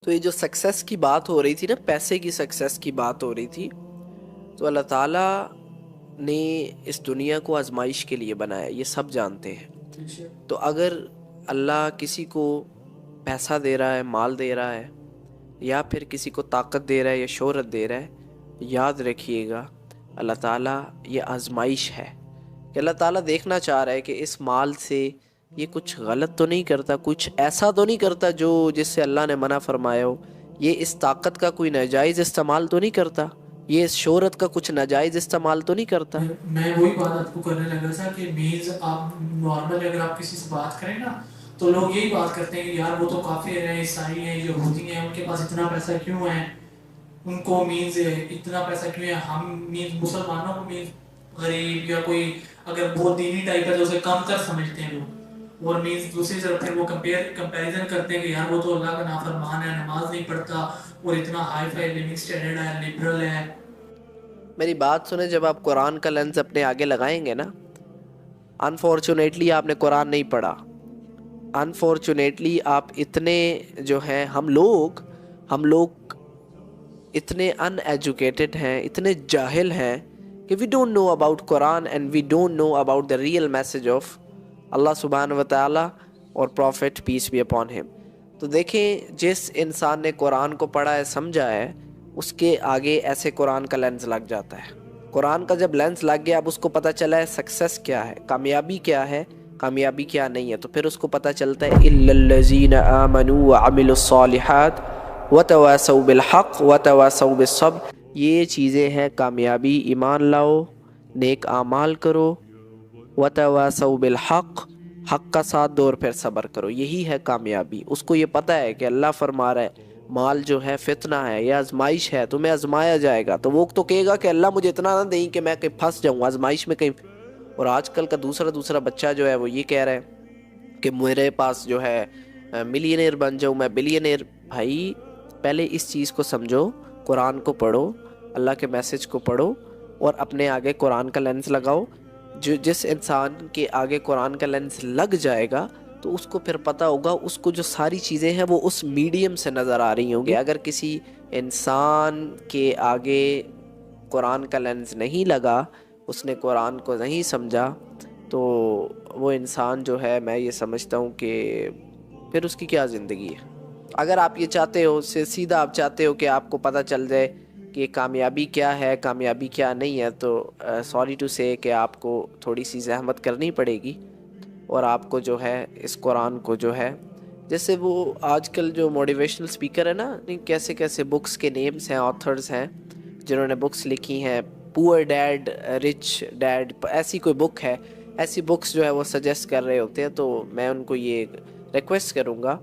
تو یہ جو سکسیس کی بات ہو رہی تھی نا، پیسے کی سکسیس کی بات ہو رہی تھی، تو اللہ تعالیٰ نے اس دنیا کو آزمائش کے لیے بنایا، یہ سب جانتے ہیں۔ تو اگر اللہ کسی کو پیسہ دے رہا ہے، مال دے رہا ہے، یا پھر کسی کو طاقت دے رہا ہے یا شہرت دے رہا ہے، یاد رکھیے گا اللہ تعالیٰ یہ آزمائش ہے کہ اللہ تعالیٰ دیکھنا چاہ رہا ہے کہ اس مال سے یہ کچھ غلط تو نہیں کرتا، کچھ ایسا تو نہیں کرتا جو جس سے اللہ نے منع فرمایا ہو، یہ اس طاقت کا کوئی ناجائز استعمال تو نہیں کرتا، یہ اس شہرت کا کچھ ناجائز استعمال تو نہیں کرتا۔ میں وہی بات آپ کو کرنے لگا تھا کہ مینز آپ نارمل اگر آپ کسی سے بات کریں نا تو لوگ یہی بات کرتے ہیں کہ یار وہ تو کافر ہیں، عیسائی ہیں، یہودی ہیں، ان کے پاس اتنا پیسہ کیوں ہے، ان کو مینز اتنا پیسہ کیوں ہے، ہم مینز مسلمانوں کو مینز غریب یا کوئی اگر بہت دینی ٹائپ ہے تو اسے کم تر سمجھتے ہیں لوگ، اور مینز دوسری طرف پھر وہ کمپیریزن کرتے ہیں کہ یار وہ تو اللہ کا نافرمان ہے، نماز نہیں پڑھتا اور اتنا ہائی فائی لیونگ اسٹینڈرڈ ہے، لبرل ہے۔ میری بات سنیں، جب آپ قرآن کا لینس اپنے آگے لگائیں گے نا، انفارچونیٹلی آپ نے قرآن نہیں پڑھا، انفارچونیٹلی آپ اتنے جو ہیں ہم لوگ اتنے ان ایجوکیٹڈ ہیں، اتنے جاہل ہیں کہ we don't know about Quran and we don't know about the real message of Allah سبحانہ و تعالیٰ اور profit piece be upon him. تو دیکھیں، جس انسان نے قرآن کو پڑھا ہے، سمجھا ہے، اس کے آگے ایسے قرآن کا لینس لگ جاتا ہے۔ قرآن کا جب لینس لگ گیا، اب اس کو پتہ چلا ہے سکسیس کیا ہے، کامیابی کیا ہے، کامیابی کیا نہیں ہے، تو پھر اس کو پتہ چلتا ہے اِلَّا الَّذِينَ آمَنُوا وَعَمِلُوا الصَّالِحَاتِ وَتَوَاصَوْا بِالْحَقِّ وَتَوَاصَوْا بِالصَّبْرِ۔ یہ چیزیں ہیں کامیابی، ایمان لاؤ، نیک اعمال کرو، وَتَوَاصَوْا بِالْحَقِّ، حق کا ساتھ دو اور پھر صبر کرو، یہی ہے کامیابی۔ اس کو یہ پتہ ہے کہ اللہ فرما رہا ہے مال جو ہے فتنہ ہے، یہ آزمائش ہے، تمہیں آزمایا جائے گا، تو وہ تو کہے گا کہ اللہ مجھے اتنا نہ دیں کہ میں کہیں پھنس جاؤں آزمائش میں کہیں۔ اور آج کل کا دوسرا بچہ جو ہے وہ یہ کہہ رہا ہے کہ میرے پاس جو ہے ملینئر بن جاؤں، میں بلینئر۔ بھائی پہلے اس چیز کو سمجھو، قرآن کو پڑھو، اللہ کے میسج کو پڑھو، اور اپنے آگے قرآن کا لینس لگاؤ۔ جس انسان کے آگے قرآن کا لینس لگ جائے گا تو اس کو پھر پتہ ہوگا، اس کو جو ساری چیزیں ہیں وہ اس میڈیم سے نظر آ رہی ہوں گی۔ اگر کسی انسان کے آگے قرآن کا لینس نہیں لگا، اس نے قرآن کو نہیں سمجھا، تو وہ انسان جو ہے، میں یہ سمجھتا ہوں کہ پھر اس کی کیا زندگی ہے۔ اگر آپ یہ چاہتے ہو، سیدھا آپ چاہتے ہو کہ آپ کو پتہ چل جائے کہ کامیابی کیا ہے، کامیابی کیا نہیں ہے، تو سوری ٹو سے کہ آپ کو تھوڑی سی زحمت کرنی پڑے گی، اور آپ کو جو ہے اس قرآن کو جو ہے، جیسے وہ آج کل جو موٹیویشنل سپیکر ہے نا، کیسے کیسے بکس کے نیمز ہیں، آتھرز ہیں جنہوں نے بکس لکھی ہیں، پور ڈیڈ رچ ڈیڈ، ایسی کوئی بک ہے، ایسی بکس جو ہے وہ سجیسٹ کر رہے ہوتے ہیں۔ تو میں ان کو یہ ریکویسٹ کروں گا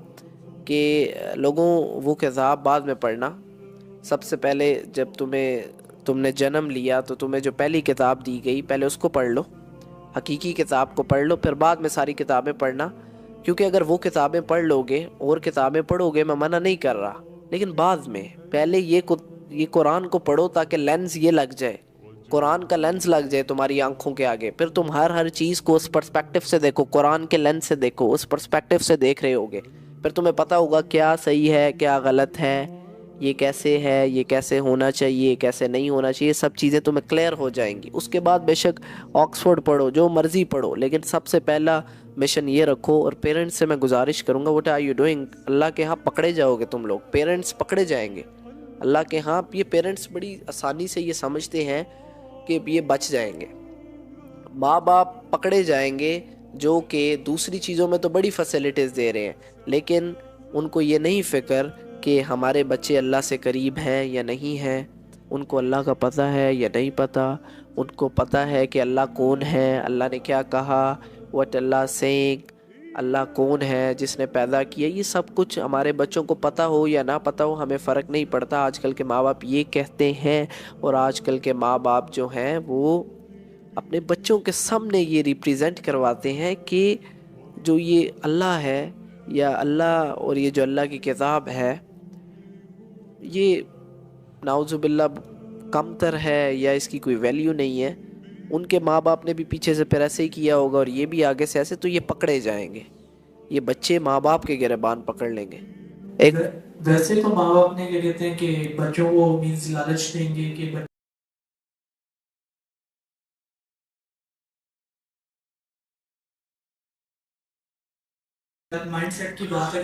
کہ لوگوں وہ کتاب بعد میں پڑھنا، سب سے پہلے جب تم نے جنم لیا تو تمہیں جو پہلی کتاب دی گئی، پہلے اس کو پڑھ لو، حقیقی کتاب کو پڑھ لو، پھر بعد میں ساری کتابیں پڑھنا۔ کیونکہ اگر وہ کتابیں پڑھ لو گے اور کتابیں پڑھو گے، میں منع نہیں کر رہا، لیکن بعد میں پہلے یہ قرآن کو پڑھو تاکہ لینس یہ لگ جائے، قرآن کا لینس لگ جائے تمہاری آنکھوں کے آگے، پھر تم ہر چیز کو اس پرسپیکٹیو سے دیکھو، قرآن کے لینس سے دیکھو، اس پرسپیکٹیو سے دیکھ رہے ہوگے، پھر تمہیں پتہ ہوگا کیا صحیح ہے، کیا غلط ہے، یہ کیسے ہے، یہ کیسے ہونا چاہیے، کیسے نہیں ہونا چاہیے، سب چیزیں تمہیں کلیئر ہو جائیں گی۔ اس کے بعد بے شک آکسفورڈ پڑھو، جو مرضی پڑھو، لیکن سب سے پہلا مشن یہ رکھو۔ اور پیرنٹس سے میں گزارش کروں گا، واٹ آر یو ڈوئنگ، اللہ کے ہاں پکڑے جاؤ گے تم لوگ، پیرنٹس پکڑے جائیں گے اللہ کے ہاں۔ یہ پیرنٹس بڑی آسانی سے یہ سمجھتے ہیں کہ یہ بچ جائیں گے، ماں باپ پکڑے جائیں گے جو کہ دوسری چیزوں میں تو بڑی فیسلٹیز دے رہے ہیں، لیکن ان کو یہ نہیں فکر کہ ہمارے بچے اللہ سے قریب ہیں یا نہیں ہیں، ان کو اللہ کا پتہ ہے یا نہیں پتہ، ان کو پتہ ہے کہ اللہ کون ہے، اللہ نے کیا کہا، what اللہ saying، اللہ کون ہے جس نے پیدا کیا، یہ سب کچھ ہمارے بچوں کو پتہ ہو یا نہ پتہ ہو، ہمیں فرق نہیں پڑتا۔ آج کل کے ماں باپ یہ کہتے ہیں، اور آج کل کے ماں باپ جو ہیں وہ اپنے بچوں کے سامنے یہ ریپریزنٹ کرواتے ہیں کہ جو یہ اللہ ہے، یا اللہ اور یہ جو اللہ کی کتاب ہے، یہ نعوذ باللہ کم تر ہے، یا اس کی کوئی ویلیو نہیں ہے۔ ان کے ماں باپ نے بھی پیچھے سے پھر ایسے ہی کیا ہوگا، اور یہ بھی آگے سے ایسے، تو یہ پکڑے جائیں گے، یہ بچے ماں باپ کے گریبان پکڑ لیں گے۔ ایک ویسے تو ماں باپ نے کیا کہتے ہیں کہ بچوں کو مینز لالچ دیں گے کہ مائنڈ سیٹ کی بات ہے